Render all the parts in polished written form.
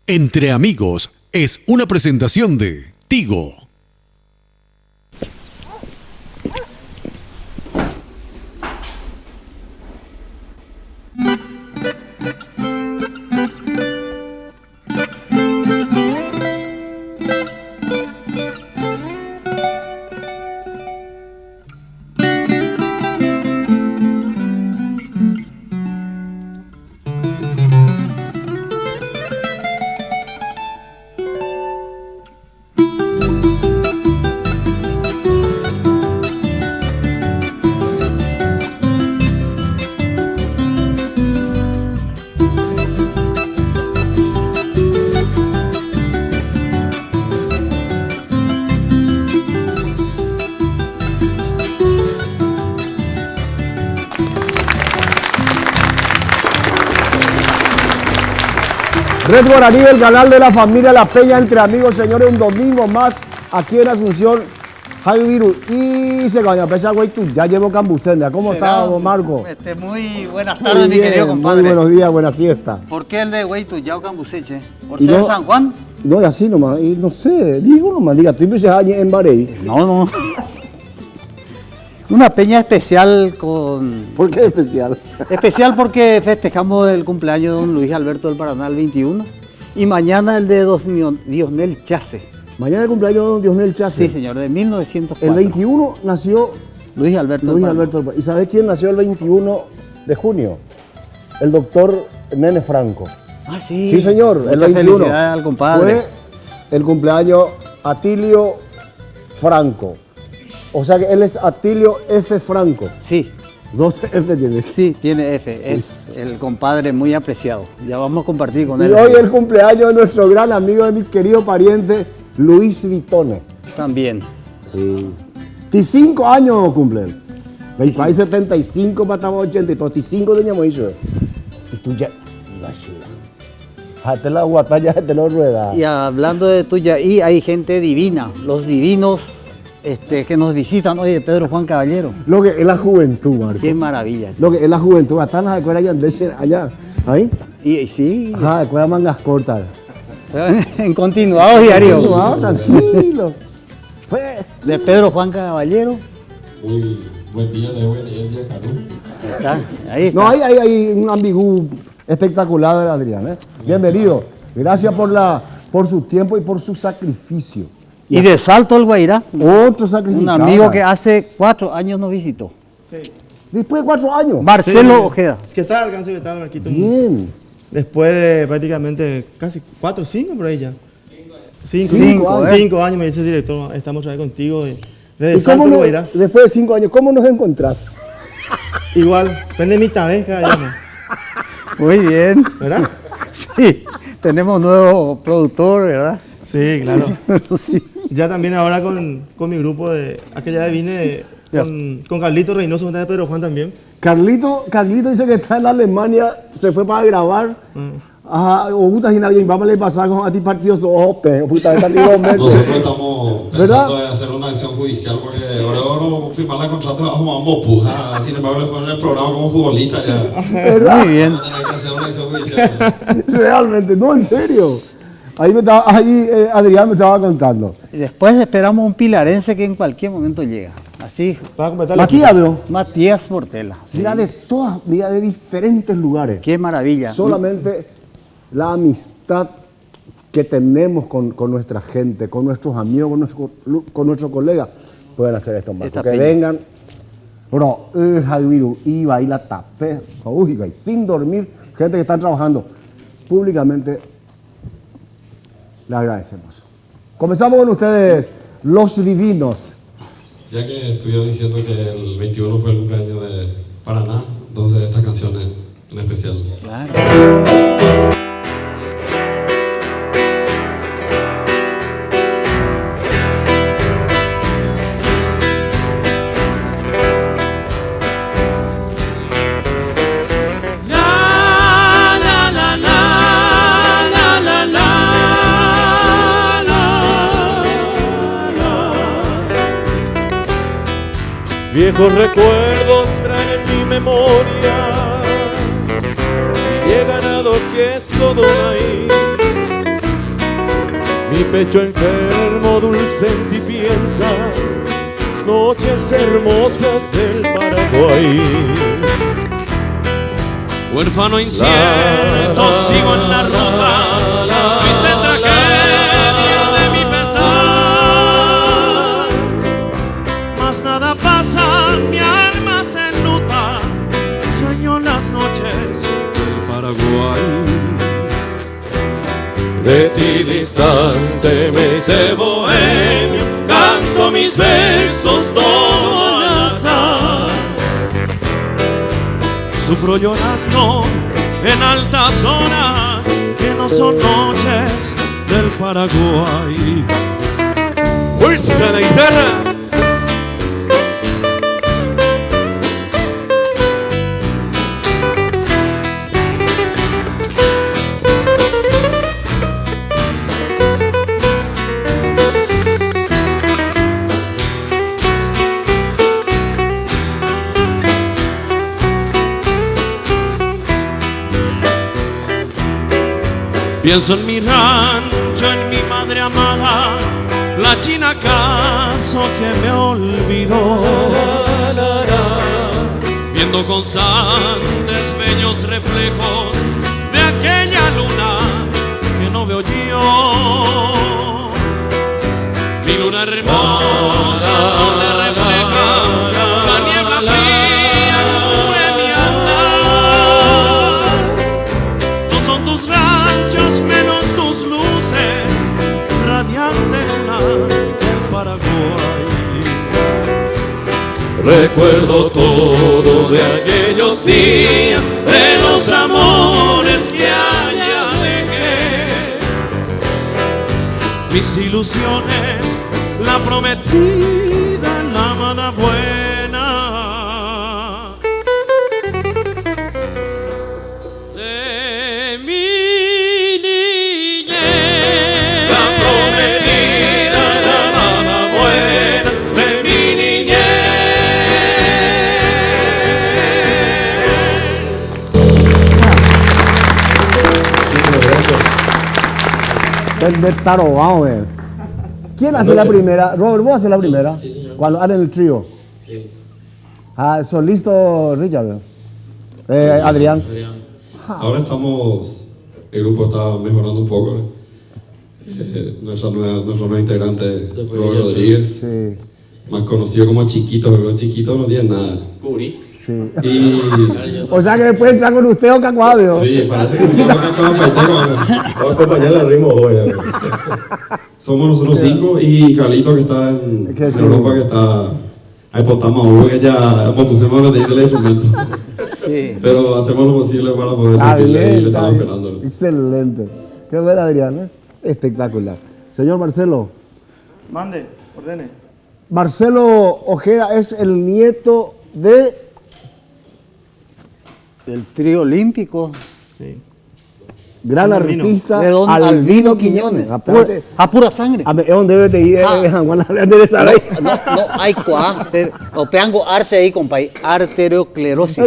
Entre Amigos es una presentación de Tigo. Red Guaraní, el canal de la familia La Peña, Entre Amigos, señores, un domingo más aquí en Asunción, Javi Viru. Y se caña, pesa güey, tú ya llevo Cambucenda. ¿Cómo está, don Marco? Muy buenas tardes, mi querido compadre. Muy buenos días, buena siesta. ¿Por qué el de güey tú ya Cambuceche? ¿Por ser San Juan? No, y así nomás, y no sé, digo nomás, diga, tú me en Barey. No. Una peña especial con... ¿Por qué especial? Especial porque festejamos el cumpleaños de don Luis Alberto del Paraná el 21 y mañana el de Diosnel Chase. Mañana el cumpleaños de don Diosnel Chase. Sí, señor, de 1904. El 21 nació Luis Alberto del Paraná. ¿Y sabés quién nació el 21 de junio? El doctor Nene Franco. Ah, sí. Sí, señor, el 21. Felicidades al compadre. Fue el cumpleaños Atilio Franco. O sea que él es Atilio F. Franco. Sí. 12 F tiene. Sí, tiene F. Es el compadre muy apreciado. Ya vamos a compartir con él. Y hoy es el cumpleaños de nuestro gran amigo, de mi querido pariente, Luis Vitone. También. Sí. 25 años cumple él. El país 75 para estamos 80, pero 25 teníamos eso. Y tú ya... Jate la guata, ya te lo rueda. Y hablando de tuya, y hay gente divina, los divinos que nos visitan hoy de Pedro Juan Caballero. Lo que es la juventud, Marco. Qué maravilla. Lo que es la juventud. Hasta las escuelas allá. ¿Ahí? Y sí. Ajá, escuelas mangas cortas. En continuado diario. Tranquilo. De Pedro Juan Caballero. Muy buen día de hoy, el día Canú. Ahí está. No, hay un ambigú espectacular de Adrián. Bienvenido. Gracias por su tiempo y por su sacrificio. Y de Salto el Guairá, otro sacrificio. Un amigo que hace 4 años nos visitó. Sí. Después de 4 años. Marcelo Ojeda. ¿Qué tal, Ganso? ¿Qué tal, Marquito? Bien. Después de prácticamente casi 4 o 5 por ahí ya. 5 años me dice el director, estamos otra vez contigo. Desde Salto el Guairá. Después de 5 años, ¿cómo nos encontrás? Igual, prende mi tabeja ya. Muy bien. ¿Verdad? Sí, tenemos nuevo productor, ¿verdad? Sí, claro. Sí. Ya también ahora con mi grupo de... Aquella vez vine con Carlito Reynoso, de Pedro Juan también. Carlito dice que está en Alemania, se fue para grabar. Ajá, o puta, si nadie vamos a le pasar con a ti partidos o puta, nosotros estamos pensando en hacer una acción judicial porque ahora vamos a firmar la contrato vamos puja. Sin embargo, le ponen el programa como futbolista ya. ¿Verdad? Muy bien. Vamos a tener que hacer una acción judicial. Realmente, no, en serio. Ahí Adrián me estaba contando. Y después esperamos un pilarense que en cualquier momento llega. Así. Para completar Matías, ¿no? Matías Portela. Mira, de diferentes lugares. Qué maravilla. Solamente la amistad que tenemos con nuestra gente, con nuestros amigos, con nuestros colegas, pueden hacer esto, Marco. Que vengan, bro, Javiru, iba y la tapé, sin dormir, gente que está trabajando públicamente. Le agradecemos. Comenzamos con ustedes, los divinos. Ya que estuvieron diciendo que el 21 fue el cumpleaños de Paraná, entonces esta canción es en especial. Claro. Viejos recuerdos traen en mi memoria y llegan a lo que es todo un ahí. Mi pecho enfermo, dulce en ti piensa, noches hermosas del Paraguay. Huérfano incierto, sigo en la ruta, triste tragedia de mi pesar. Mas nada pasa, mi alma se enluta, sueño las noches del Paraguay. De ti distante me hice bohemio, canto mis versos todo al azar. Sufro llorando en altas horas que no son noches del Paraguay. ¡Fuerza la guitarra! Pienso en mi rancho, en mi madre amada, la china acaso que me olvidó. Viendo constantes bellos reflejos de aquella luna que no veo yo. Mi luna hermosa donde refleja la niebla fría cubre mi andar. No son tus ranchos menos tus luces radiantes del Paraguay. Recuerdo todo de aquellos días, de los amores que allá dejé. Mis ilusiones, la prometida, la amada buena. De mi niñez. La prometida, la amada buena de mi De tarobao, ¿Quién hace la primera? Robert, ¿vos haces la primera? Sí, señor. Cuando hacen el trío. Sí. Ah, ¿son listos, Richard? Adrián. Ahora estamos, el grupo está mejorando un poco. Nuestro nuevo integrante, Robert Rodríguez, Sí, más conocido como Chiquito, pero Chiquito no tiene nada. Cubrí. sí. Y O sea que después entrar con usted o Cacuabio. sí, parece que estamos acá con Paiteco. Vamos a acompañarle al ritmo hoy. Somos nosotros 5 y Carlito que está en ¿Qué sí? Europa, que está ahí potamos, que ya pusimos los de instrumento. Sí. Pero hacemos lo posible para poder Está asistirle y bien, le está estamos bien. esperando. Excelente. Qué bueno, Adrián, espectacular. Señor Marcelo, Mande, ordene. Marcelo Ojeda es el nieto de... El trío olímpico Sí. gran Albino. artista de don Albino Quiñones. A pura sangre. Es donde debe de ir, de saber. No, hay cuá. O peango arte ahí, compay. Arteriosclerosis.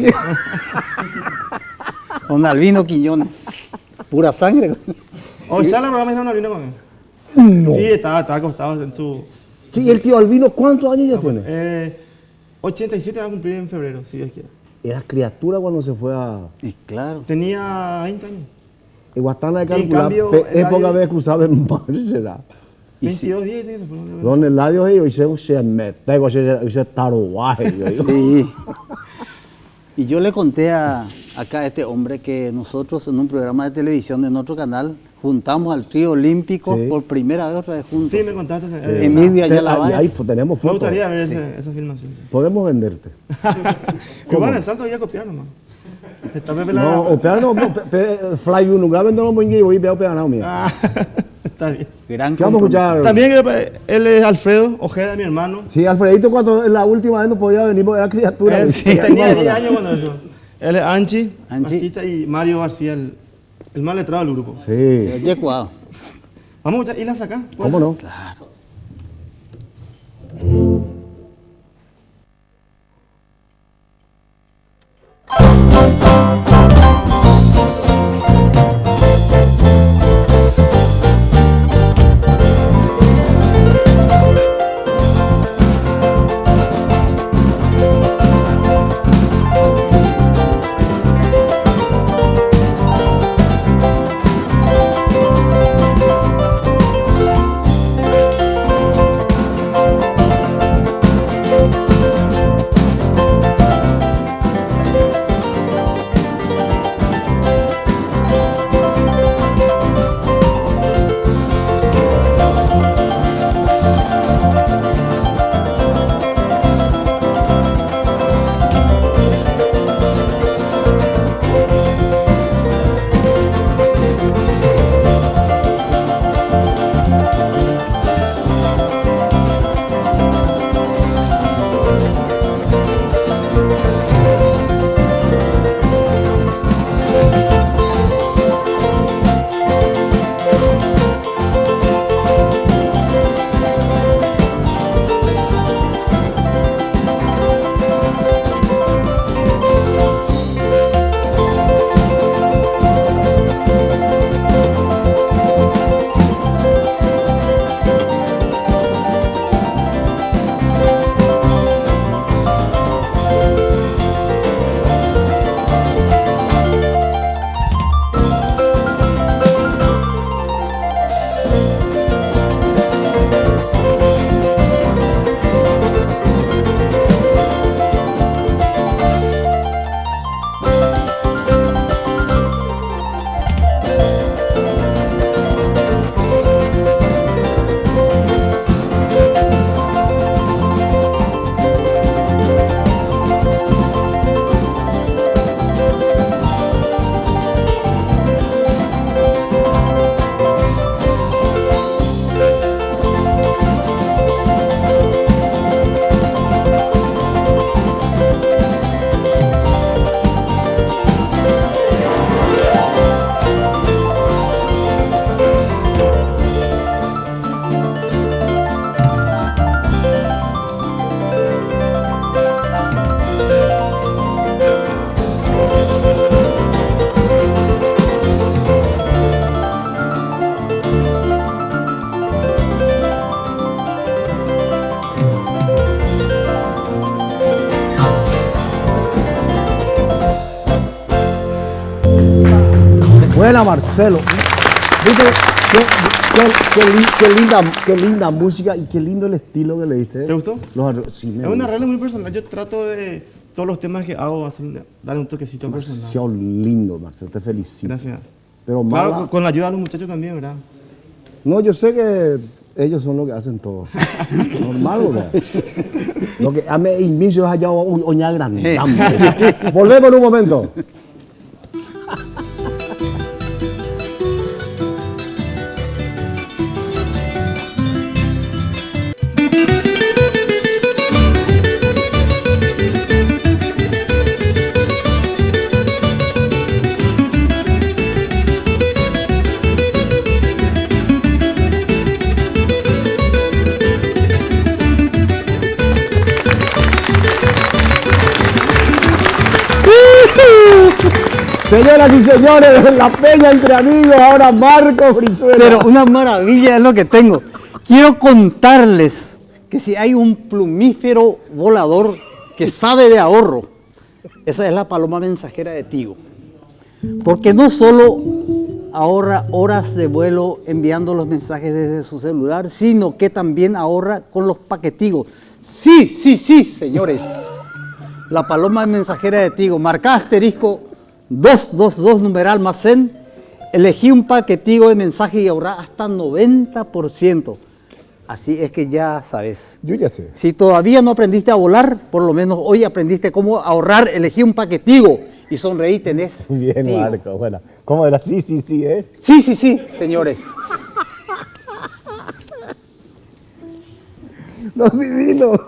Don Albino Quiñones. Pura sangre. Hoy sale el programa de Don Albino con él. No. Sí, estaba acostado en su... Sí, el tío Albino, ¿cuántos años ya tiene? 87 va a cumplir en febrero, si Dios quiere. Era criatura cuando se fue a Y claro. Tenía 20 años. Guastana de En calcular, cambio, época Eladio- vez cruzaba en Barcelona. 22 días dice que se fue. Don Eladio se mete, se taruaje. Sí. Y yo le conté acá a este hombre que nosotros en un programa de televisión en otro canal juntamos al trío olímpico Sí. por primera vez otra vez juntos. Sí, me contaste. Emilio Ayala Ahí Valles. tenemos Me fotos. gustaría ver esa filmación. Podemos venderte. Igual en el salto voy a copiar nomás. Está Pepe la... No, o pegar no, fly un lugar vendo no muy voy a pegar no mío. Ah, está bien. Gran ¿Qué vamos a escuchar? También él es Alfredo Ojeda, mi hermano. Sí, Alfredito cuando la última vez no podía venir porque era criatura. Él tenía 10 años cuando eso. Él es Anchi, Anchi. Marquita y Mario García, el más letrado del grupo. Sí, Oye, cuau. Vamos a escuchar y la saca. ¿cómo no? Marcelo, ¿viste? Qué linda música y qué lindo el estilo que le diste. ¿Te gustó? Sí, me Es un arreglo muy personal. Yo trato de todos los temas que hago darle un toquecito personal. demasiado lindo, Marcelo, te felicito. Gracias. Pero Claro, Mala, con la ayuda de los muchachos también, ¿verdad? no, yo sé que ellos son los que hacen todo. Normal, ¿verdad? Lo que a mí inicio es allá oña grande. Volvemos en un momento. Señoras y señores, de la peña entre amigos, ahora Marcos Brizuela. Pero una maravilla es lo que tengo. Quiero contarles que si hay un plumífero volador que sabe de ahorro, esa es la paloma mensajera de Tigo. Porque no solo ahorra horas de vuelo enviando los mensajes desde su celular, sino que también ahorra con los paquetigos. Sí, sí, sí, señores. La paloma mensajera de Tigo, marca asterisco 222 numeral almacén, elegí un paquetigo de mensaje y ahorrar hasta 90%. Así es que ya sabes. Yo ya sé. Si todavía no aprendiste a volar, por lo menos hoy aprendiste cómo ahorrar, elegí un paquetigo y sonreí, tenés. Bien, Tigo. Marcos, bueno. ¿Cómo era? Sí, sí, sí, ¿eh? Sí, sí, sí, señores. Los divinos.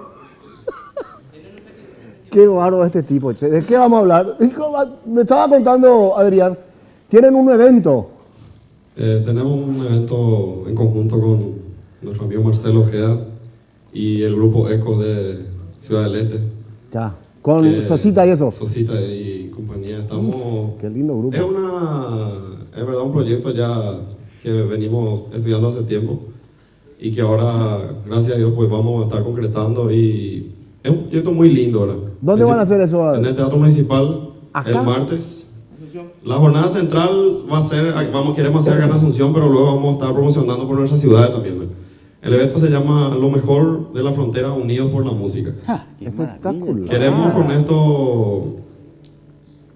Qué bárbaro este tipo, che. ¿De qué vamos a hablar? Me estaba contando, Adrián, tienen un evento. Tenemos un evento en conjunto con nuestro amigo Marcelo Ojeda y el grupo ECO de Ciudad del Este. Ya, con que- Sosita y eso. Sosita y compañía. Estamos... Qué lindo grupo. Es verdad un proyecto ya que venimos estudiando hace tiempo y que ahora, gracias a Dios, pues vamos a estar concretando y es un proyecto muy lindo, ¿verdad? ¿Dónde van a hacer eso? En el Teatro Municipal, ¿Acá? el martes. La jornada central va a ser, queremos hacer acá en Asunción, pero luego vamos a estar promocionando por nuestras ciudades también, ¿verdad? El evento se llama Lo Mejor de la Frontera Unidos por la Música. Ja, qué maravilla. Espectacular. Queremos con esto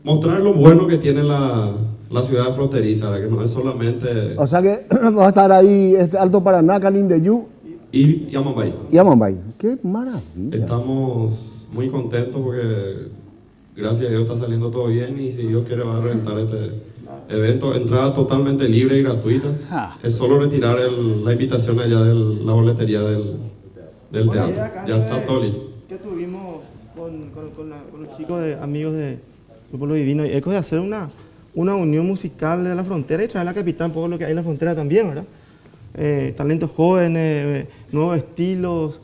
mostrar lo bueno que tiene la ciudad fronteriza, ¿verdad? Que no es solamente O sea que va a estar ahí Alto Paraná, Canindeyú ir y Amambay. y Amambay. Qué maravilla. Estamos muy contentos porque gracias a Dios está saliendo todo bien y si Dios quiere va a reventar este evento. Entrada totalmente libre y gratuita. Ah. Es solo retirar la invitación allá de la boletería del Bueno, teatro. y acá Ya está todo listo. que tuvimos con los chicos amigos de Grupo Lo Divino y Ecos de hacer una unión musical de la frontera y traer a la capital un poco lo que hay en la frontera también, ¿verdad? Talentos jóvenes, nuevos estilos,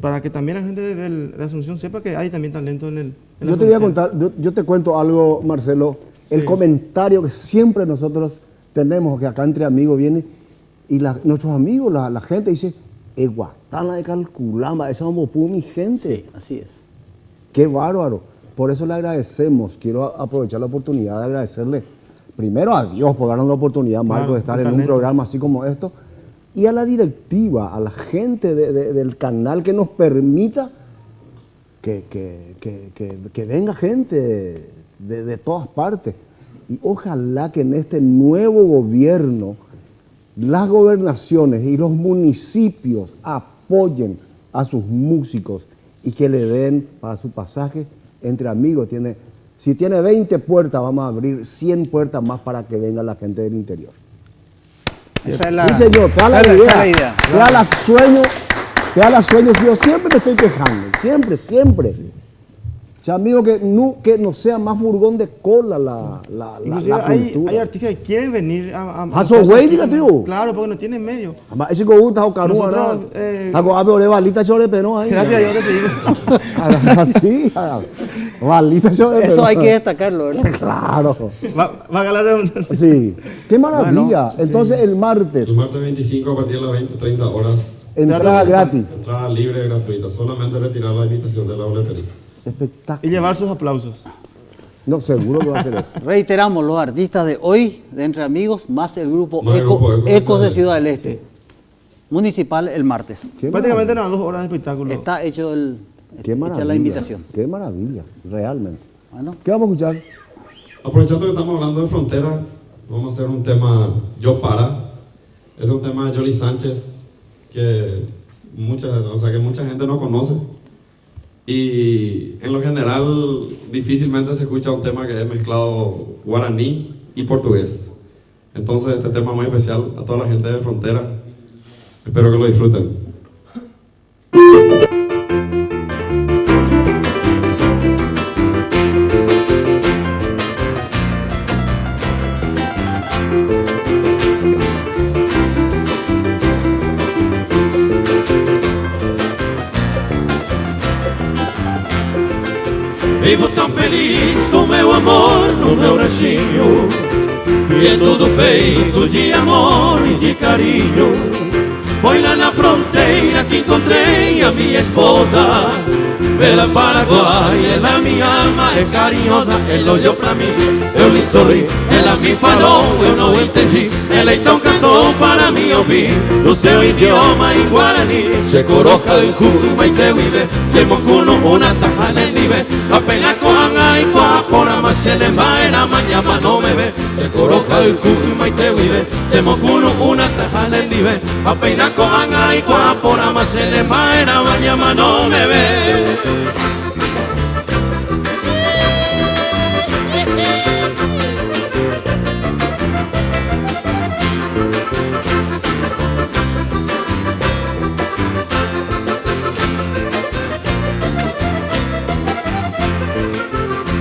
para que también la gente de Asunción sepa que hay también talento en la Yo te voy a frontera. contar, yo te cuento algo, Marcelo. El comentario que siempre nosotros tenemos, que acá entre amigos viene, y nuestros amigos, la gente dice, Guatana de Calculamba, esa es mi gente. Sí, así es. Qué bárbaro. Por eso le agradecemos. Quiero aprovechar la oportunidad de agradecerle primero a Dios por darnos la oportunidad, Marco, Claro, de estar en un talento. programa así como esto, y a la directiva, a la gente del canal que nos permita que venga gente de todas partes. Y ojalá que en este nuevo gobierno las gobernaciones y los municipios apoyen a sus músicos y que le den para su pasaje entre amigos. Si tiene 20 puertas, vamos a abrir 100 puertas más para que venga la gente del interior. Esa es la, Sí, señor, te da la esa es idea. la idea. Te da la sueño. Yo siempre me estoy quejando, siempre. O sea, amigo, que no sea más furgón de cola la Inclusive hay cultura. artistas que quieren venir a Hazo güey, diga, tío. Claro, porque no tienen medio. Ama, ese que gusta o carúa, Nosotros, ¿no? Hago ave ole balita chore pero ahí. Gracias a Dios recibimos. Así, balita chore Eso hay que destacarlo, ¿verdad? Claro. Va a ganar redundancia. Sí. Qué maravilla. Entonces el martes, El martes 25 a partir de las 20:30 horas. entrada gratis. Entrada libre y gratuita. Solamente retirar la invitación de la boletería. Y Espectáculo. llevar sus aplausos. No, seguro que va a hacer eso. Reiteramos, los artistas de hoy, de Entre Amigos, más el grupo Más el grupo Ecos Ecos de de Ciudad del Este. Municipal el martes. Qué Prácticamente eran 2 horas de espectáculo. Está hecho Qué hecha maravilla. la invitación. Qué maravilla, realmente. Bueno, ¿Qué vamos a escuchar? Aprovechando que estamos hablando de frontera, vamos a hacer un tema Yo Para. Es un tema de Yoli Sánchez que mucha gente no conoce. Y en lo general difícilmente se escucha un tema que es mezclado guaraní y portugués. Entonces este tema es muy especial a toda la gente de frontera. Espero que lo disfruten. Vivo tão feliz com meu amor no meu ranchinho, e é tudo feito de amor e de carinho. Foi lá na fronteira que encontrei a minha esposa, pela Paraguai, ela me ama, é carinhosa. Ela olhou pra mim, eu lhe sorri, ela me falou, eu não entendi. Ela então cantou para mim ouvir, no seu idioma em Guarani. Checoroca e Cuy, Maiteuibe, Chemocuno, una tajanendibe. Apenas cojan y coapora, mas se le va en la mañana no me ve. Checoroca y Cuy, Maiteuibe, Chemocuno, una tajanendibe. Apenas cojan y coapora, mas se le va en la mañana no me ve.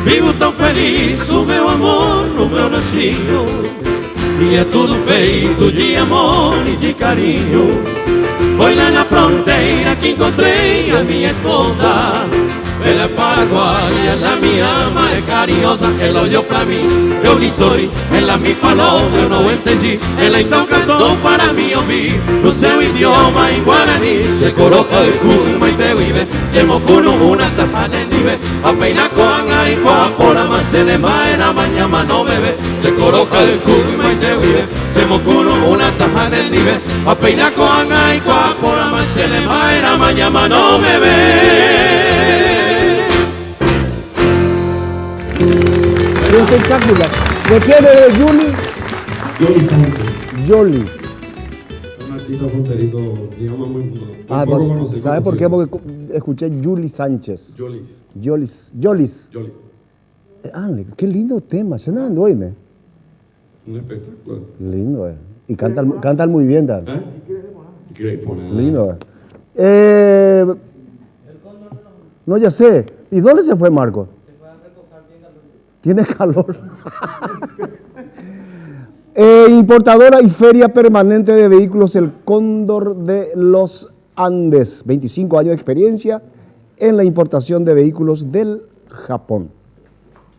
Vivo tão feliz, o meu amor no meu ranchinho, e é tudo feito de amor e de carinho. Foi lá na fronteira que encontrei a minha esposa, ela é Paraguai, ela me ama, é carinhosa. Ela olhou pra mim, eu lhe sorri, ela me falou, eu não entendi. Ela então cantou para mim ouvir, no seu idioma em Guarani. Checoroca e Cuy, Maiteuibe, Chemocuno, una tajanendibe. Apenas cojan y coapora, mas se le va en la mañana no me ve. Checoroca e Cuy, Maiteuibe, Chemocuno, una tajanendibe. Apenas cojan y coapora, mas se le va en la mañana no me ve. Qué espectacular. ¿De quién es Yuli? Yoli Sánchez, Yoli. un artista fronterizo, digamos, muy Ah, poco pues, conocido. ¿sabe por qué? Porque escuché Yuli Sánchez. Yolis, Yolis. Yoli, Qué lindo tema. Suena ando, oíme. un espectáculo. Lindo, Y cantan muy bien, Dan. ¿Eh? ¿Qué poner? Lindo, No, ya sé. ¿Y dónde se fue Marco? Tiene calor. Importadora y feria permanente de vehículos El Cóndor de los Andes. 25 años de experiencia en la importación de vehículos del Japón.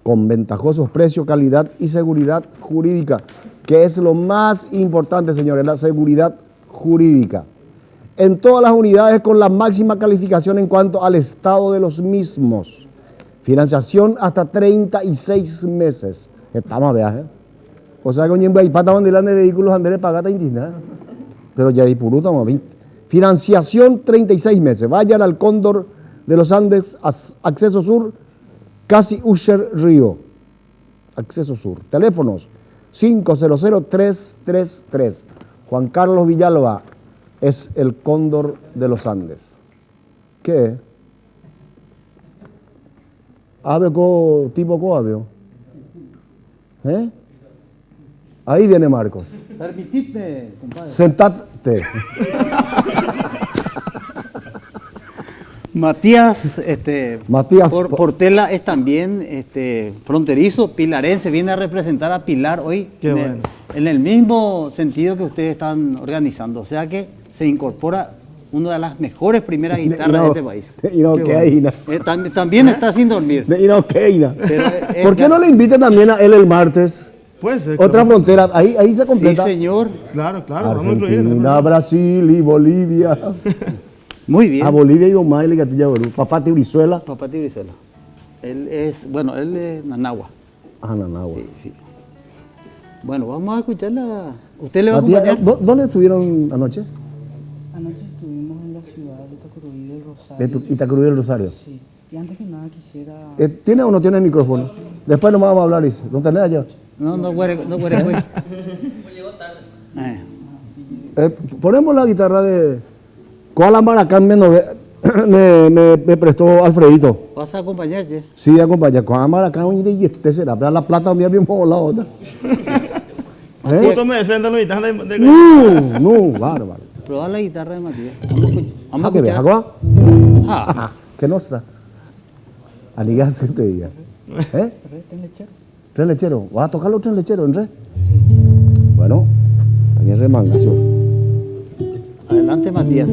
Con ventajosos precios, calidad y seguridad jurídica. Que es lo más importante, señores, la seguridad jurídica. En todas las unidades con la máxima calificación en cuanto al estado de los mismos. Financiación hasta 36 meses. Estamos a viaje. O sea, con Yemba y Pata Bandelán de vehículos Andrés Pagata indígena. Pero ya hay puro, estamos a 20. Financiación 36 meses. Vayan al Cóndor de los Andes, acceso sur, casi Usher Río. Acceso sur. Teléfonos 500-333. Juan Carlos Villalba es el Cóndor de los Andes. ¿Qué? Ave tipo coavio. Ahí viene Marcos. permitidme, compadre. Sentate. Matías, Matías Portela es también fronterizo, pilarense, viene a representar a Pilar hoy Qué bueno. en el mismo sentido que ustedes están organizando. O sea que se incorpora una de las mejores primeras guitarras de este país. Y no, que hay, También está sin dormir. y no, que hay, Pero, ¿por qué no le invitan también a él el martes? Puede ser. Otra claro. frontera, ahí se Sí, completa. señor. Claro, vamos a incluir. Argentina, Brasil y Bolivia. Muy bien. A Bolivia y Omay, Gatilla, Papá Brizuela. Papá Tibrizuela. Él es, bueno, él es Nanagua. Ananagua. Sí, sí. Bueno, vamos a escucharla. ¿Usted le va a Matías, acompañar? ¿dónde estuvieron anoche? Anoche estuvimos en la ciudad de Itacurubí del Rosario. De Itacurubí del Rosario. Sí. Y antes que nada quisiera... ¿Tiene o no tiene el micrófono? Después nomás vamos a hablar, dice. ¿No tenés allá? No, güey. Ponemos la guitarra de... ¿Cuál Maracán me prestó Alfredito? ¿Vas a acompañarte? Sí, acompaña. ¿Cuál Maracán y este será? Pero la plata un día bien la otra. Justo me defienden los guitarras de... No, bárbaro. Probar la guitarra de Matías. Vamos a ¿Qué ves? escuchar. ¿Agua? Ah, ¿Qué nostra? Aligas este día. ¿Eh? ¿Tres lecheros? ¿Vas a tocar los tres lecheros en re? Bueno, también remangación. adelante, Matías.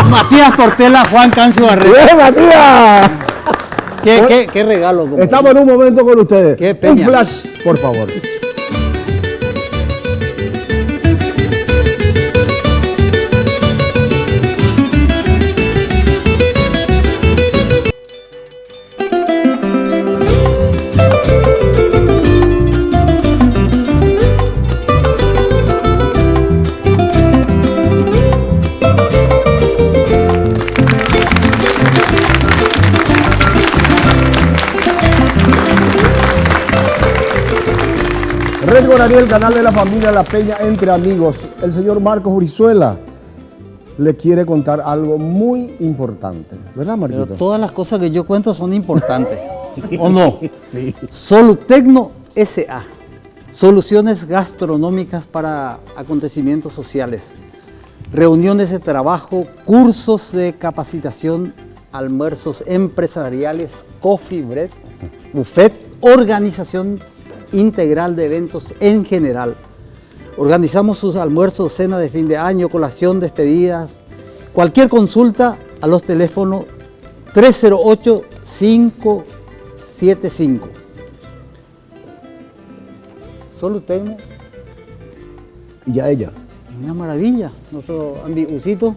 Matías Portela, Juan Cancio Barrera. ¡Bien, Matías! ¿Qué regalo? Compadre? Estamos en un momento con ustedes. Qué Un peña. flash, por favor. Frente con Ariel, el canal de la familia La Peña Entre Amigos. El señor Marcos Brizuela le quiere contar algo muy importante. ¿Verdad, Marquito? Pero todas las cosas que yo cuento son importantes. ¿O no? Sí. Solutecno S.A. Soluciones gastronómicas para acontecimientos sociales. Reuniones de trabajo, cursos de capacitación, almuerzos empresariales, coffee break, buffet, organización integral de eventos en general. Organizamos sus almuerzos, cenas de fin de año, colación, despedidas. Cualquier consulta a los teléfonos 308-575. Solutecno. Y ya ella. Una maravilla. Nuestro Usito.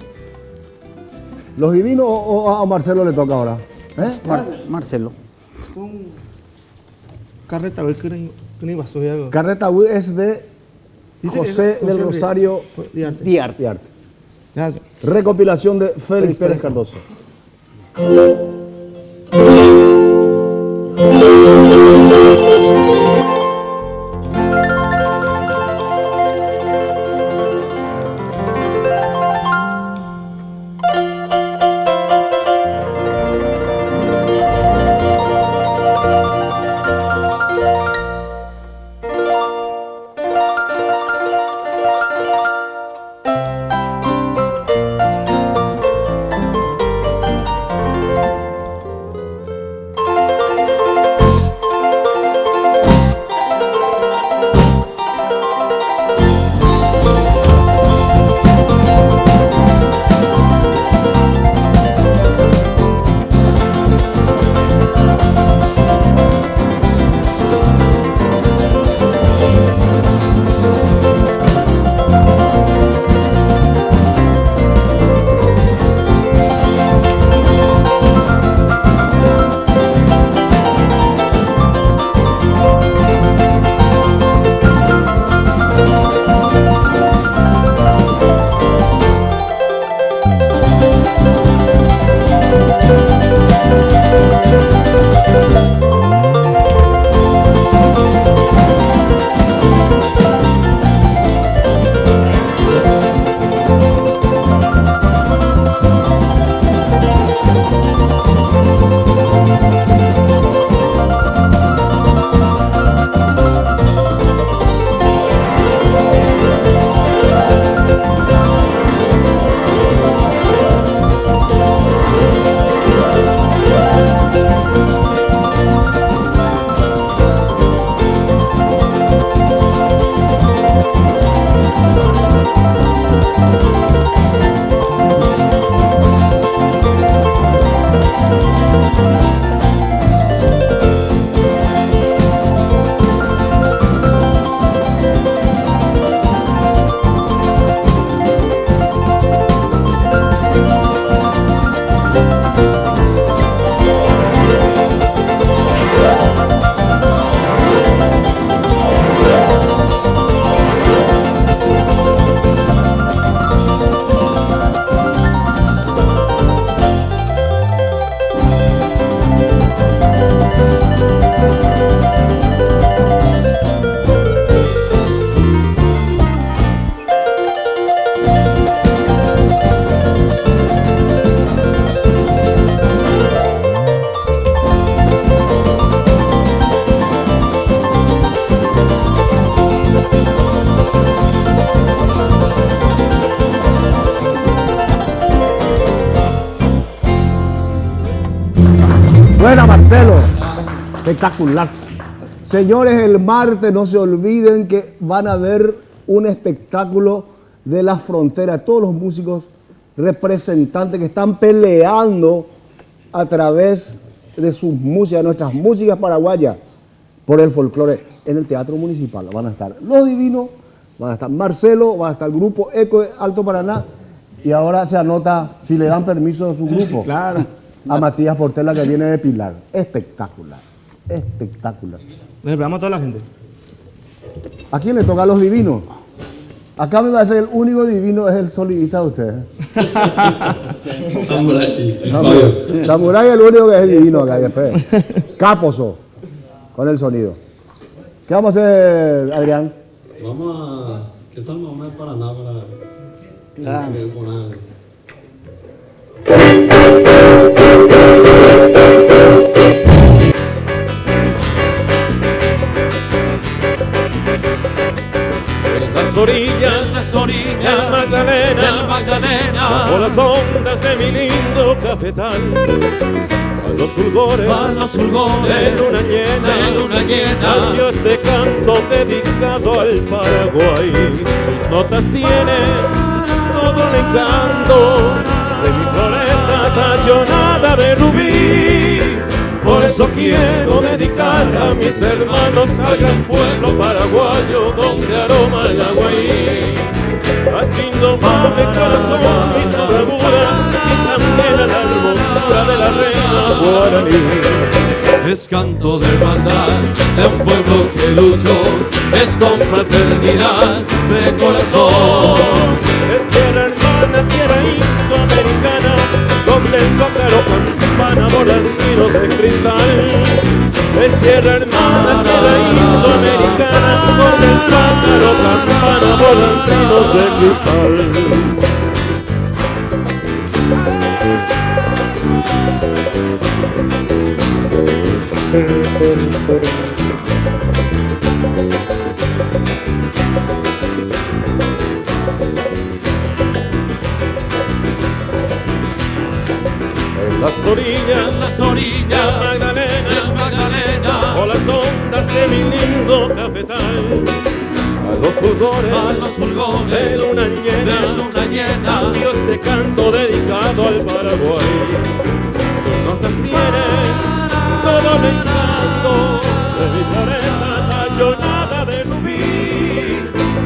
¿Los divinos o a Marcelo le toca ahora? Marcelo. Carreta, que no iba a subir. Carreta es de José del Rosario Diarte. Recopilación de Félix Pérez Cardoso. Buena, Marcelo. Espectacular. Señores, el martes no se olviden que van a ver un espectáculo de la frontera. Todos los músicos representantes que están peleando a través de sus músicas, nuestras músicas paraguayas, por el folclore en el Teatro Municipal. Van a estar Los Divinos, van a estar Marcelo, van a estar el grupo Eco de Alto Paraná, y ahora se anota, si le dan permiso a su grupo, claro, a Matías Portela, que viene de Pilar. Espectacular, espectacular. Nos esperamos a toda la gente. ¿A quién le toca a Los Divinos? Acá me parece que el único divino es el solidista de ustedes. Samurai. Samurai es el único que es divino acá, después. Caposo, con el sonido. ¿Qué vamos a hacer, Adrián? Vamos a... ¿Qué tal vamos a Paraná para... Ah. Las orillas, el Magdalena, bajo las ondas de mi lindo cafetal, a los fulgores, de luna llena, nació este canto dedicado al Paraguay. Sus notas tienen todo el encanto de mi floresta tallonada de rubí. Por eso quiero dedicar a mis hermanos al gran pueblo paraguayo donde aroma el aguaí. Así no mames corazón y su bravura y también a la hermosura de la reina guaraní. Es canto de hermandad de un pueblo que luchó, es con fraternidad de corazón. Es tierra hermana, tierra indoamericana, donde el pájaro campana volan tiros de cristal. Es tierra hermana, tierra indoamericana, donde el pájaro campana volan tiros de cristal. Las orillas, el Magdalena, o las ondas de mi lindo cafetal, a los fulgores, de luna llena, nació este canto dedicado al Paraguay. Sus notas tienen todo el encanto de mi floresta tallonada de rubí.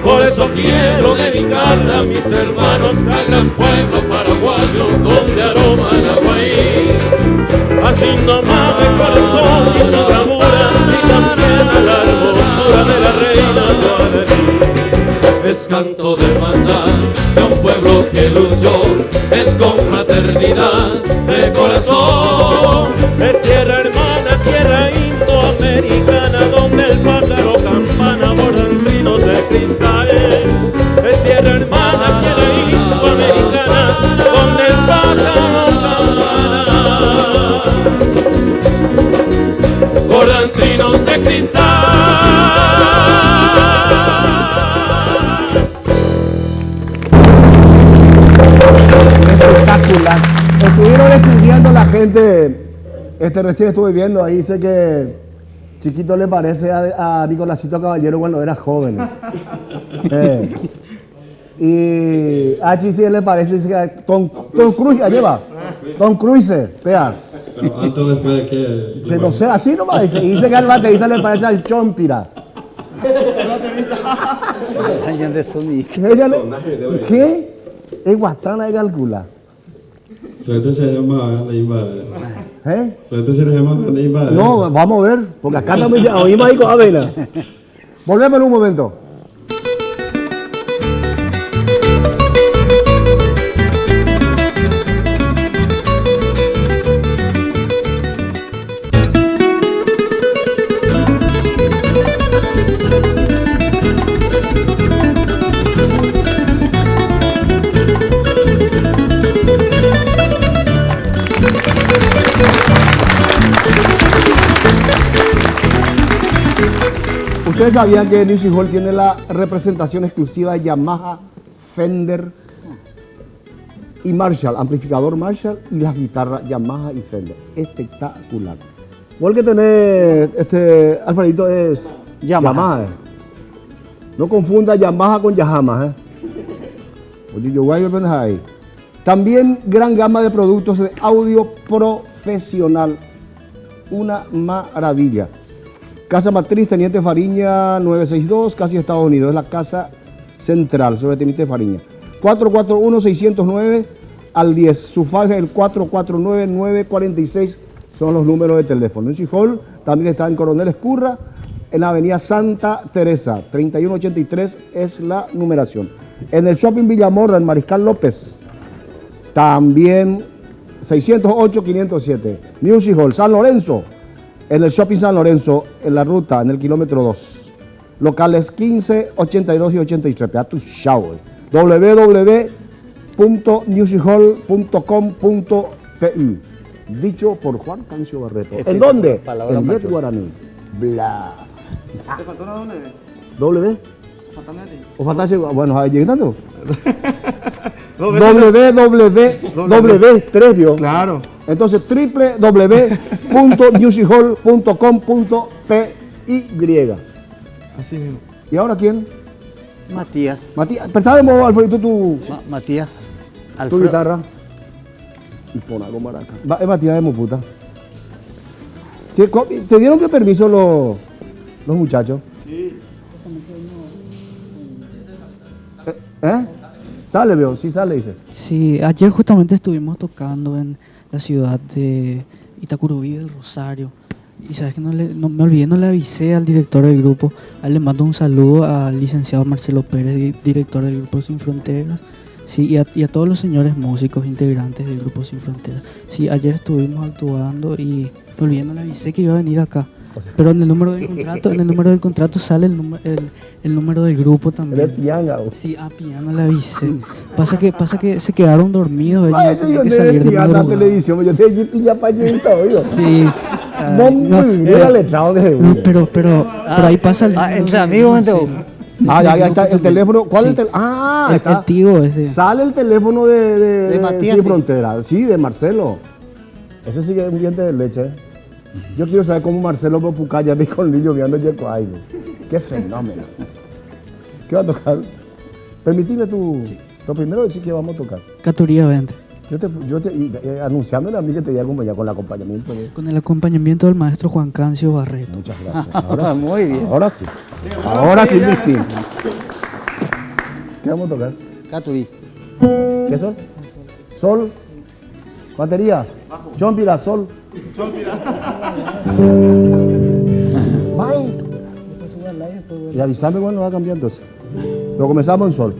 Por eso quiero dedicar a mis hermanos al gran pueblo paraguayo donde aroma el aguaí. Así nomás mi corazón y su bravura y también a la hermosura de la reina guaraní. Es canto de hermandad de un pueblo que luchó, es con fraternidad de corazón. Es tierra hermana, tierra indoamericana, donde el pájaro campana bordan trinos de cristal. Es tierra hermana, tierra indoamericana, donde el pájaro campana bordan trinos de cristal. Espectacular. Estuvieron estudiando la gente. Recién estuve viendo ahí, dice que chiquito le parece a Nicolásito Caballero cuando era joven. Y a Chisi le parece, dice que Tom Cruise, allá va. Tom Cruise, vea. Pero antes o después de que... Se no sé, así nomás dice. Y dice que al baterista le parece al Chompira. Años de sonido. ¿Qué? Es guatana de calcula. Suerte se llama de invade. ¿Eh? Suerte se llama de invade. No, vamos a ver, porque acá también oímos ahí con Avena. Volvemos en un momento. ¿Ustedes sabían que Music Hall tiene la representación exclusiva de Yamaha, Fender y Marshall, amplificador Marshall y las guitarras Yamaha y Fender? Espectacular. ¿Vos el que tenés, Alfredito, es Yamaha? No confunda Yamaha con Yahama, Oye, yo voy a ver ahí. También gran gama de productos de audio profesional. Una maravilla. Casa Matriz, Teniente Fariña, 962, casi Estados Unidos. Es la casa central sobre Teniente Fariña. 441-609 al 10. Su faja el 449-946 son los números de teléfono. Music Hall también está en Coronel Escurra, en la avenida Santa Teresa. 3183 es la numeración. En el Shopping Villamorra, en Mariscal López, también 608-507. Music Hall, San Lorenzo. En el Shopping San Lorenzo, en la ruta, en el kilómetro 2. locales 15, 82 y 83. Pega tu chao. www.musichall.com.pi. Dicho por Juan Cancio Barreto. ¿En dónde? Palabra En Red mayor. Guaraní. Bla. ¿Te faltó una doble? ¿W? Faltame a ti. ¿O faltase? Bueno, ahí llegando. Dos veces. www, vio. Claro. Entonces, www.musichall.com.py. Así mismo. ¿Y ahora quién? Matías. Matías. Préstame, Alfredito, tu Matías. guitarra. Y pon algo maraca. Es Matías de Moputa. Sí, ¿te dieron qué permiso los muchachos? Sí. ¿Eh? Sale, veo. Sí sale, dice. Sí, ayer justamente estuvimos tocando en la ciudad de Itacurubí del Rosario. Y sabes que no me olvidé, no le avisé al director del grupo. A él le mando un saludo al licenciado Marcelo Pérez, director del grupo Sin Fronteras. Sí, y a todos los señores músicos integrantes del grupo Sin Fronteras. Sí, ayer estuvimos actuando y me olvidé, no le avisé que iba a venir acá. Pero en el número del contrato sale el número del grupo Eres también. pianga. Sí, a piano le avisé. Pasa que se quedaron dormidos. Ellos Ay, tenían yo que te salir de pianga en la madrugada. televisión. Yo te dije pilla pa' allí y todo, yo. Sí. No, mira letrado de no, pero ahí pasa el. Entre amigos, sí. ya está el teléfono. ¿Cuál es el teléfono? Ah, El está. tío ese. Sale el teléfono de Matías, Sin sí. Frontera. Sí, de Marcelo. Ese sí que es un diente de leche. Yo quiero saber cómo Marcelo Popucaya ve con el niño viendo Yeco Aigo. Qué fenómeno. ¿Qué va a tocar? Permitime tú. Lo primero decir que vamos a tocar. Caturía 20. Anunciándole a mí que te voy a acompañar con el acompañamiento de... Con el acompañamiento del maestro Juan Cancio Barreto. Muchas gracias. Ahora sí. Muy bien. Ahora sí. Ahora sí, Cristín. ¿Qué vamos a tocar? Caturí. ¿Qué sol? Sol. Batería. Chompira, sol. Bye. Y avisame cuando va cambiando entonces. Pero comenzamos en sol.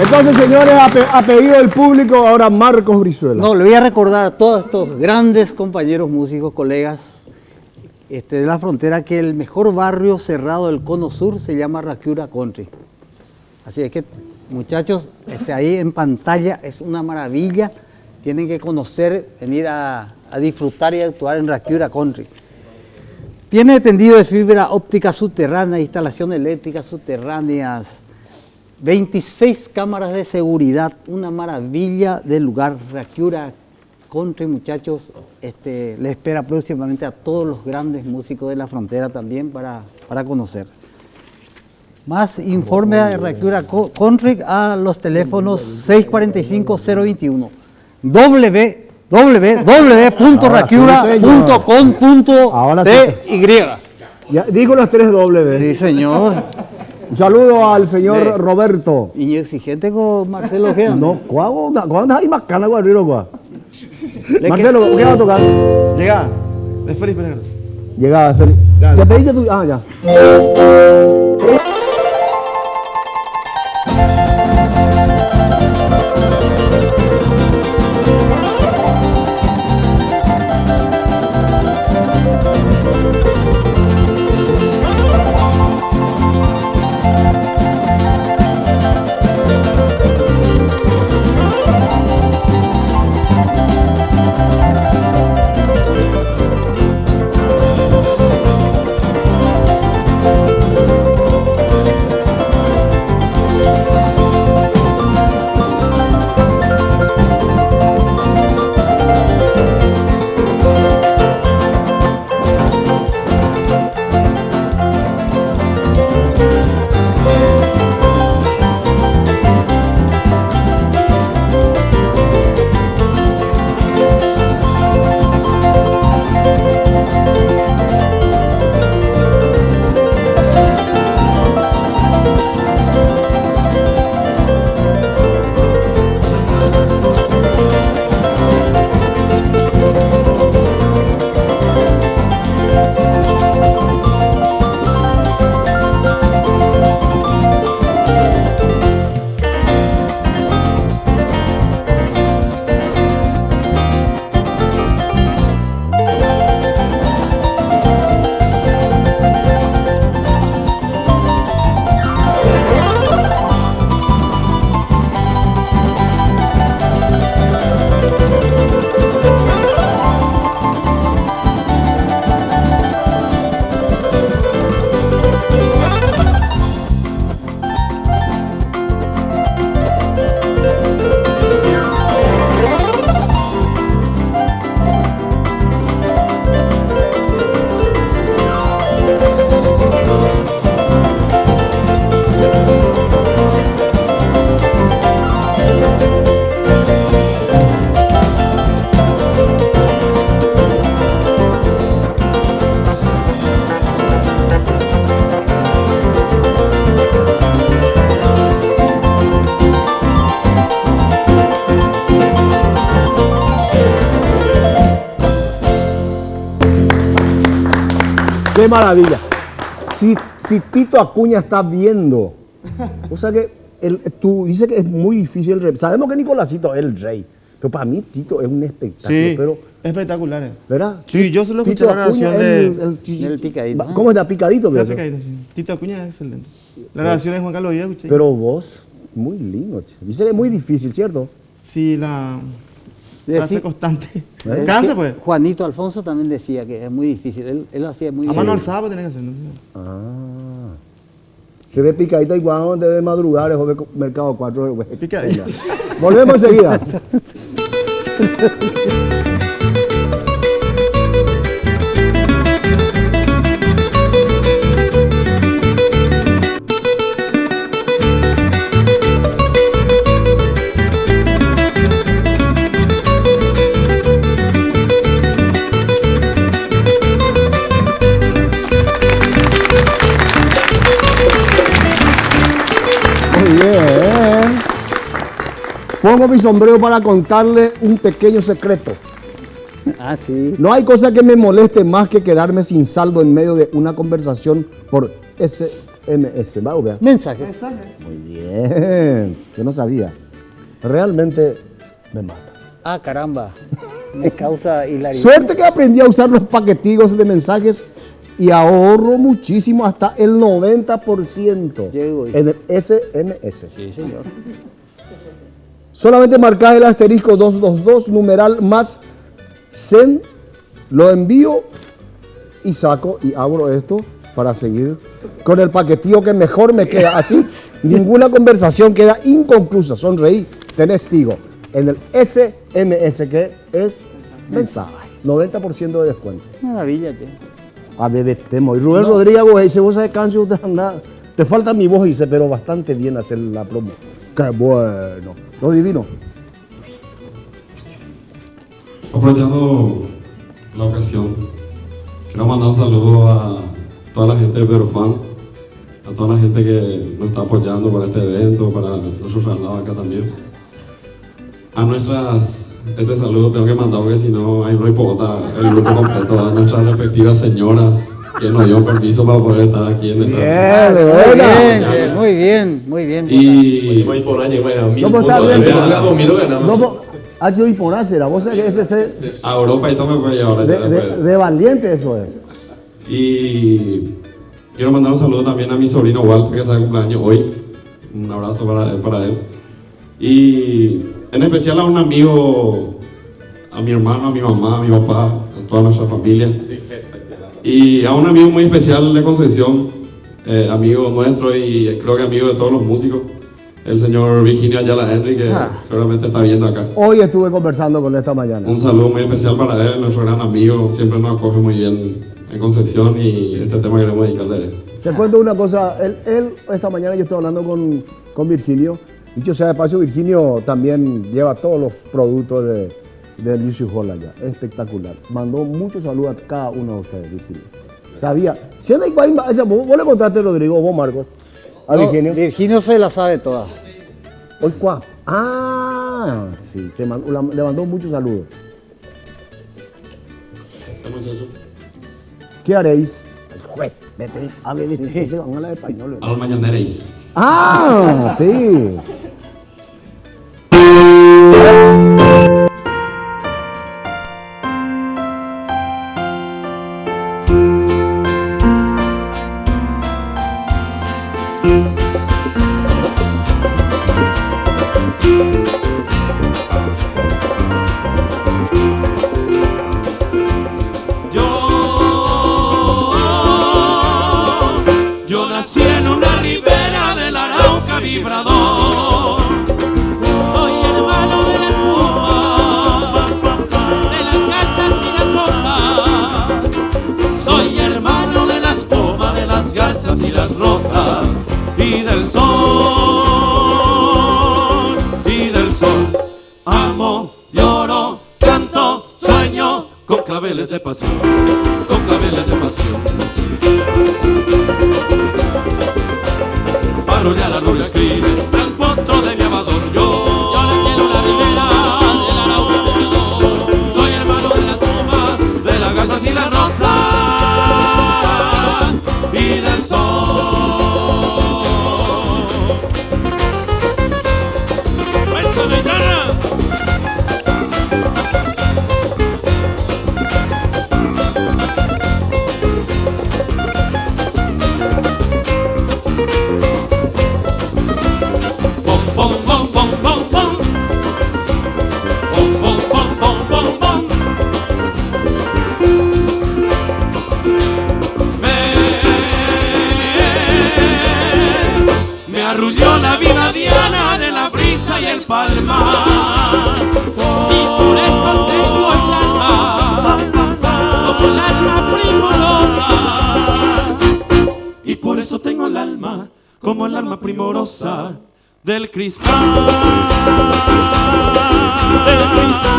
Entonces, señores, a pedido del público, ahora Marcos Brizuela. No, le voy a recordar a todos estos grandes compañeros músicos, colegas de la frontera, que el mejor barrio cerrado del Cono Sur se llama Raquiura Country. Así es que Muchachos, ahí en pantalla es una maravilla. Tienen que conocer, venir a disfrutar y actuar en Racura Country. Tiene tendido de fibra óptica subterránea, instalación eléctrica subterráneas, 26 cámaras de seguridad, una maravilla del lugar. Racura Country, muchachos, le espera próximamente a todos los grandes músicos de la frontera también para conocer. Más informe de Racura Country a los teléfonos 645-021 www.racura.com.ty. Ya digo las 3 W. Sí, señor. Un saludo al señor Sí. Roberto. Y exigente con Marcelo Ojeda. No, ¿cuándo hay más cana con el río? Marcelo, ¿qué va a tocar? Llega. Es Felipe Negro. Llegada, Felipe. ¿Te pediste tu...? Ah, ya. ¡Qué maravilla! Si Tito Acuña está viendo, o sea que tú dices que es muy difícil el rey. Sabemos que Nicolásito es el rey, pero para mí Tito es un espectáculo. Sí, pero, espectacular. ¿verdad? Sí, yo solo escuché Tito la Acuña grabación del picadito. ¿Cómo está picadito? Está que eso? picadito, sí. Tito Acuña es excelente. La grabación de Juan Carlos Díaz, escuché. Pero vos, muy lindo. Che. Dice que es muy difícil, ¿cierto? Sí, la frase constante. ¿Eh? Cansa, pues. Juanito Alfonso también decía que es muy difícil. Él lo hacía muy A bien. mano alzada pues, tenés que hacer. ¿No? Ah. Se ve picadito y cuando debe madrugar, es Mercado 4. Picadito. Volvemos enseguida. Muy bien. Pongo mi sombrero para contarle un pequeño secreto. Ah, sí. No hay cosa que me moleste más que quedarme sin saldo en medio de una conversación por SMS. ¿Va, Ubea? Mensajes. Muy bien. Yo no sabía. Realmente me mata. Ah, caramba. Me causa hilaridad. Suerte que aprendí a usar los paquetigos de mensajes y ahorro muchísimo, hasta el 90% Llego. en el SMS. Sí, señor. Solamente marcás el asterisco 222, numeral más CEN, lo envío y saco y abro esto para seguir con el paquetillo que mejor me queda. Así, ninguna conversación queda inconclusa. Sonreí, tenés testigo. En el SMS, que es mensaje, 90% de descuento. Maravilla, che. A bebé temo. Y Rubén Rodríguez dice, vos sabés, Cancio, te falta mi voz, dice, pero bastante bien hacer la promo. Qué bueno. Lo divino. Aprovechando la ocasión, quiero mandar un saludo a toda la gente de Pedro Juan, a toda la gente que nos está apoyando para este evento, para nuestros traslados acá también. Este saludo tengo que mandar porque si no, ahí no hay pota, el grupo completo, a nuestras respectivas señoras que nos dio permiso para poder estar aquí en esta. Muy bien, muy bien. Y Ha sido imponerse, vos sabés que ese a Europa y todo me puede llevar allá después. de valiente eso es. Y quiero mandar un saludo también a mi sobrino Walter, que está de cumpleaños hoy. Un abrazo para él. Y en especial a un amigo, a mi hermano, a mi mamá, a mi papá, a toda nuestra familia. Y a un amigo muy especial de Concepción, amigo nuestro y creo que amigo de todos los músicos, el señor Virginio Ayala Henry, que seguramente está viendo acá. Hoy estuve conversando con él esta mañana. Un saludo muy especial para él, nuestro gran amigo, siempre nos acoge muy bien en Concepción y este tema queremos dedicarle a él. Te cuento una cosa, él esta mañana yo estoy hablando con Virginio. Dicho sea de paso, Virginio también lleva todos los productos de Music Hall allá. Espectacular. Mandó muchos saludos a cada uno de ustedes, Virginio. Sabía. Si vos le contaste, Rodrigo, vos, Marcos, a Virginio. Virginio se la sabe toda. Hoy, ¿cuál? Ah, sí, le mandó muchos saludos. Ese muchacho. ¿Qué haréis? El juez, vete, hable de se van a hablar español. A los mañaneros. Ah, sí. Yo nací en una ribera del Arauca vibrador. Soy hermano de la espuma, de las garzas y las rosas. Soy hermano de la espuma, de las garzas y las rosas. Y del sol, y del sol. Amo, lloro, canto, sueño, con claveles de pasión, con claveles de pasión. Parolia la rubia escribe al potro de mi amador. Yo nací en una ribera del Arauca vibrador. Soy hermano de las plumas, de las garzas y las rosas y del sol. ¡Eso, guitarra! Me arrulló la vida diana de la brisa y el palmar. Y por eso tengo el alma como el alma primorosa. Y por eso tengo el alma como el alma primorosa del cristal. Del cristal.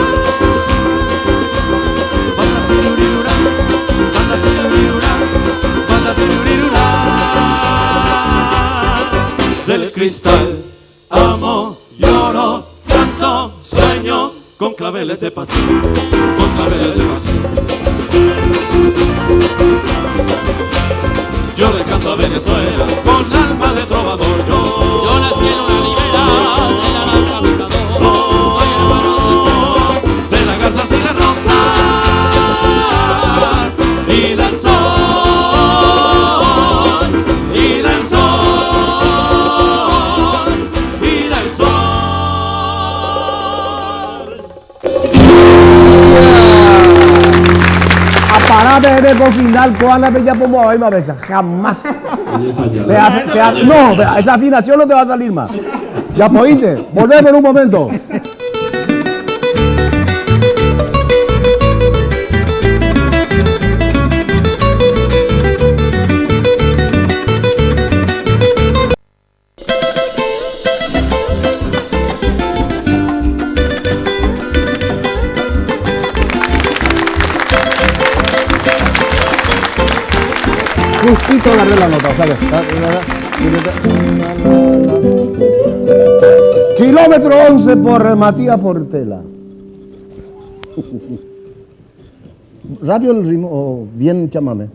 Del cristal, amo, lloro, canto, sueño, con claveles de pasión, con claveles de pasión. Yo le canto a Venezuela con alma de trovador. Yo nací en una ribera del Arauca vibrador. Soy hermano de las garzas y las rosas y del sol. Déjate de cocinar, cuando te ya pongo ahí, mabesa. Jamás. Oye, esa ya No, vea, esa afinación no te va a salir más. Ya podiste. Volvemos en un momento. Justito agarré la nota, ¿sabes? Kilómetro 11 por Matías Portela. ¿Rápido el ritmo o bien chamame?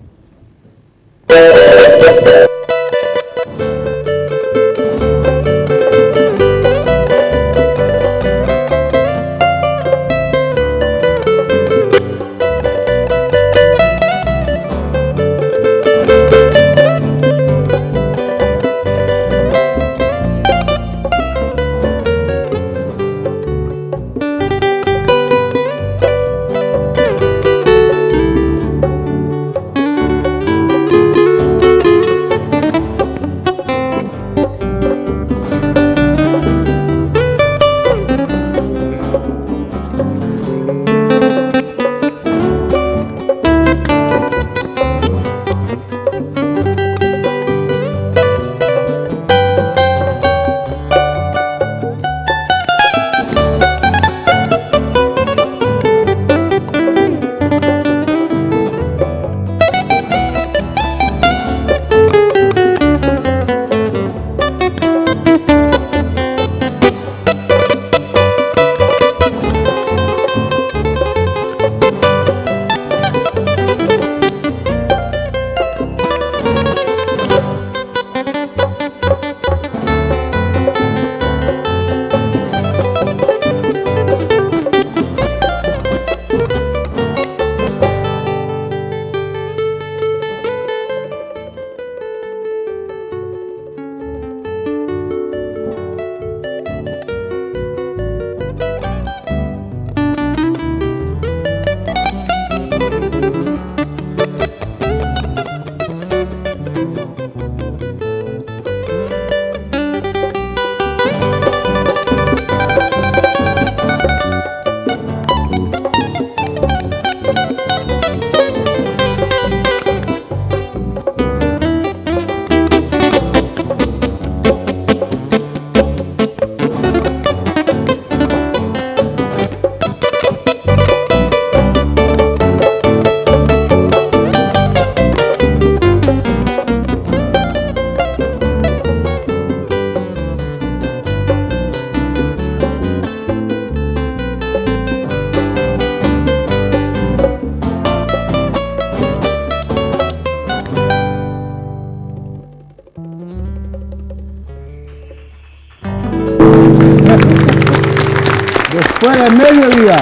Después del mediodía.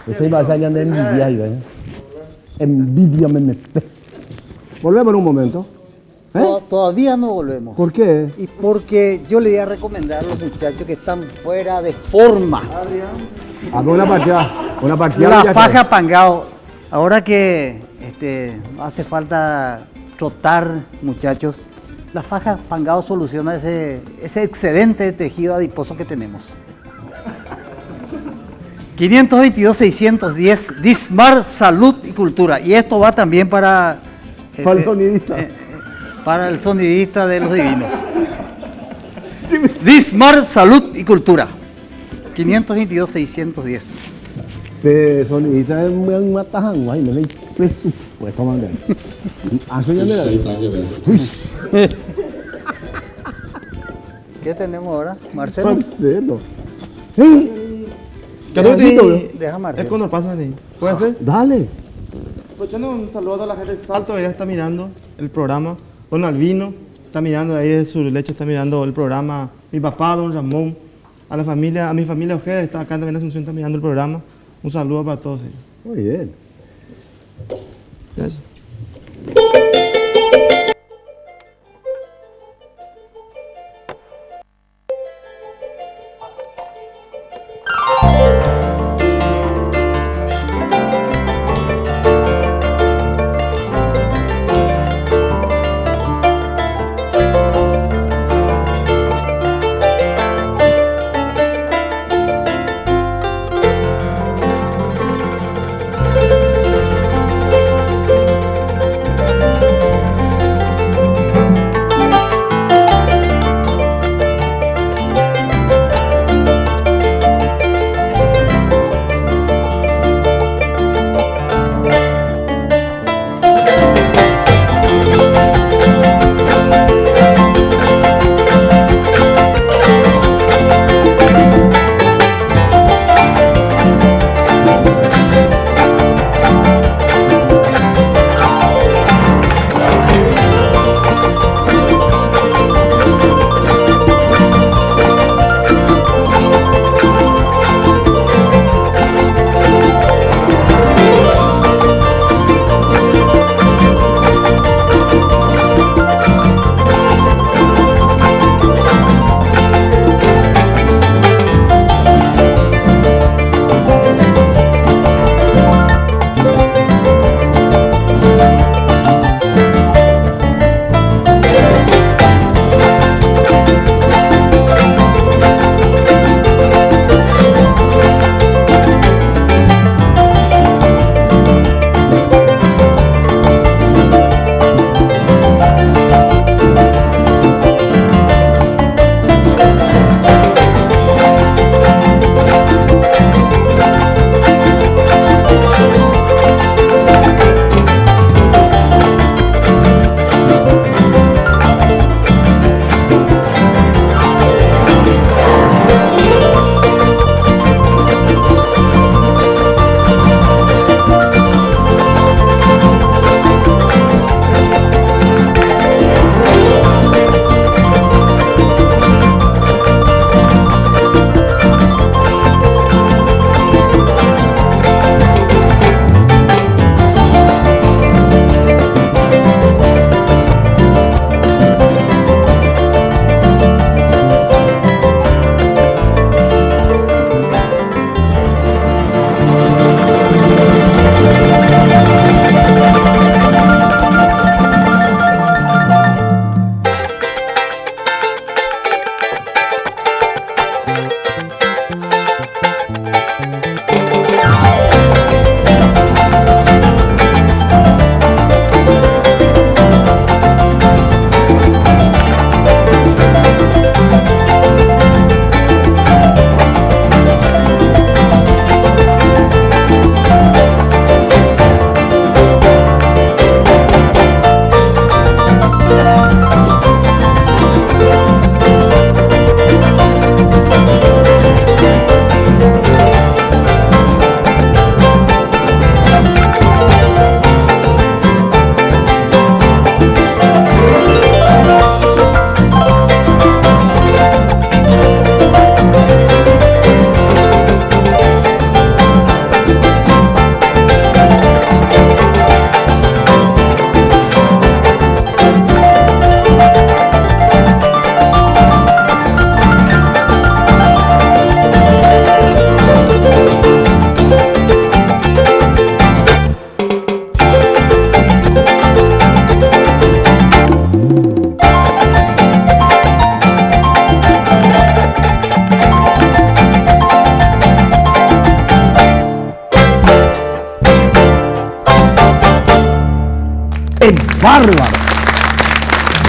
Ese iba a salir de envidia, envidia me mete. Volvemos en un momento. Todavía no volvemos. ¿Por qué? Y porque yo le voy a recomendar a los muchachos que están fuera de forma. Hazme una partida. La faja pangao. Ahora que hace falta trotar, muchachos, la faja pangao soluciona ese excedente de tejido adiposo que tenemos. 522-610, Dismar Salud y Cultura. Y esto va también para... Para el sonidista. Para el sonidista de los divinos. Dismar Salud y Cultura. 522-610. De sonidista es un mataján, guay, me leí presupuesto, man. ¿Qué tenemos ahora? Marcelo. Marcelo. Deja Marcelo. Es cuando pasa de ahí. ¿Puede ser? Dale. Aprovechando un saludo a toda la gente de Salto, ella está mirando el programa. Don Albino está mirando ahí de su lecho, está mirando el programa. Mi papá, don Ramón, a la familia, a mi familia Ojeda, está acá también en Asunción, está mirando el programa. Un saludo para todos ellos. Muy bien. Gracias.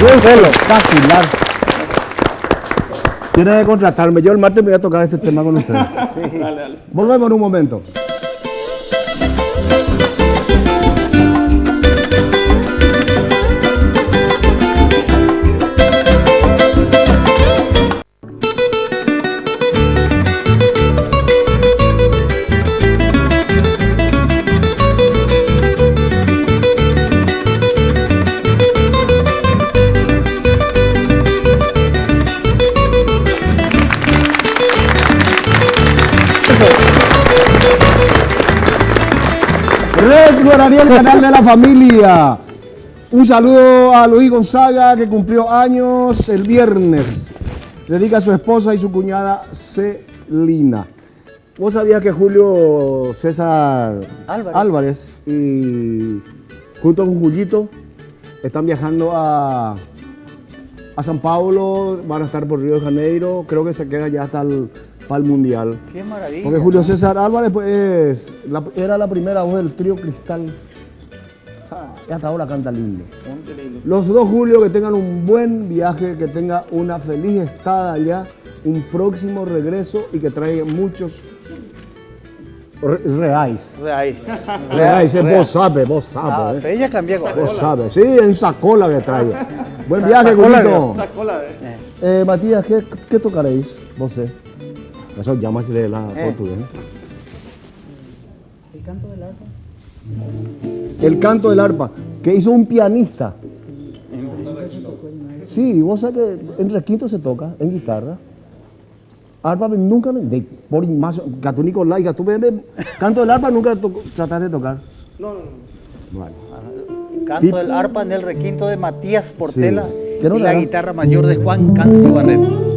Espectacular. Tiene que contratarme. Yo el martes me voy a tocar este tema con ustedes. Dale, dale. Volvemos en un momento. Red Guaraní, el canal de la familia. Un saludo a Luis Gonzaga, que cumplió años el viernes. Dedica a su esposa y su cuñada Celina. ¿Vos sabías que Julio César Álvarez y junto con Jullito están viajando a San Paulo? Van a estar por Río de Janeiro. Creo que se queda ya hasta para el Mundial. Qué maravilla. Porque Julio César Álvarez pues, era la primera voz del trío Cristal. Y hasta ahora canta lindo. Los dos Julio, que tengan un buen viaje, que tengan una feliz estada allá, un próximo regreso y que traigan muchos reais. Reais, vos sabes. Ella cambia con Vos sabes, sí, en sacola que trae. Buen viaje, Julito. Matías, ¿qué tocaréis? Vos sé. Eso llámase la portugués. El canto del arpa. El canto del arpa, que hizo un pianista. Sí, vos sabés que en requinto se toca, en guitarra. Arpa nunca me... Por más... Gato Nicolai, Gato Bebe, canto del arpa nunca trataste de tocar. No. Bueno. Canto del arpa en el requinto de Matías Portela ¿Qué no y la te da? guitarra mayor de Juan Cancio Barreto.